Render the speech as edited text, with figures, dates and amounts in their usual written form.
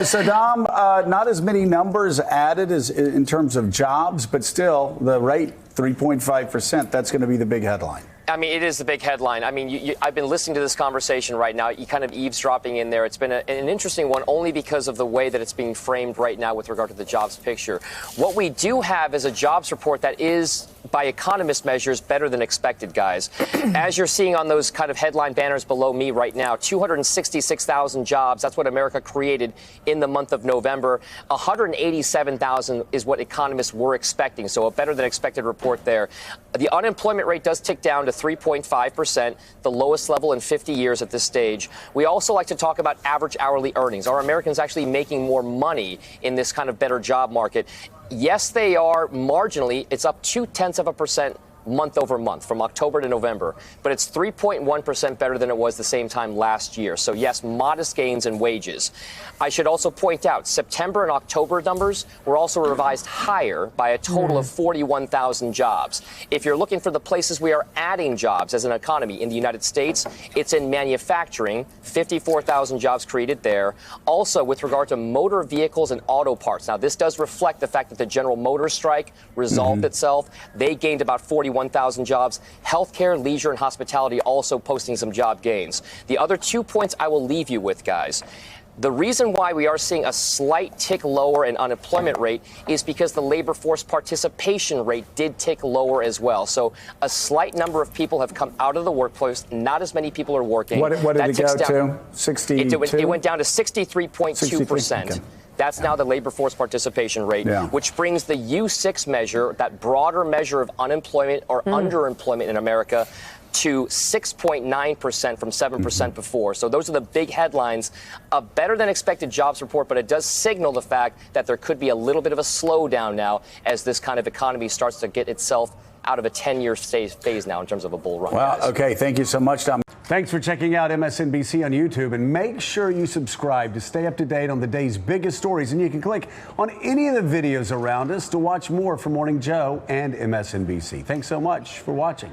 Saddam, not as many numbers added as in terms of jobs, but still the rate, 3.5%, that's going to be the big headline. I mean, it is the big headline. I mean, I've been listening to this conversation right now. You kind of eavesdropping in there. It's been an interesting one only because of the way that it's being framed right now with regard to the jobs picture. What we do have is a jobs report that is, by economist measures, better than expected, guys. As you're seeing on those kind of headline banners below me right now, 266,000 jobs. That's what America created in the month of November. 187,000 is what economists were expecting. So a better than expected report there. The unemployment rate does tick down to 3.5%, the lowest level in 50 years at this stage. We also like to talk about average hourly earnings. Are Americans actually making more money in this kind of better job market? Yes, they are marginally. It's up 0.2% month over month from October to November, but it's 3.1% better than it was the same time last year. So yes, modest gains in wages. I should also point out September and October numbers were also revised higher by a total of 41,000 jobs. If you're looking for the places we are adding jobs as an economy in the United States, it's in manufacturing, 54,000 jobs created there. Also, with regard to motor vehicles and auto parts. Now, this does reflect the fact that the General Motors strike resolved itself. They gained about 41,000 jobs. Healthcare, leisure, and hospitality also posting some job gains. The other 2 points I will leave you with, guys. The reason why we are seeing a slight tick lower in unemployment rate is because the labor force participation rate did tick lower as well. So a slight number of people have come out of the workplace. Not as many people are working. What did it go to? 62? It went down to 63.2%. Okay. That's now the labor force participation rate, which brings the U6 measure, that broader measure of unemployment or underemployment in America, to 6.9% from 7% before. So those are the big headlines. A better than expected jobs report, but it does signal the fact that there could be a little bit of a slowdown now as this kind of economy starts to get itself out of a 10-year phase now in terms of a bull run. Well, guys. okay. Thank you so much, Tom. Thanks for checking out MSNBC on YouTube, and make sure you subscribe to stay up to date on the day's biggest stories. And you can click on any of the videos around us to watch more from Morning Joe and MSNBC. Thanks so much for watching.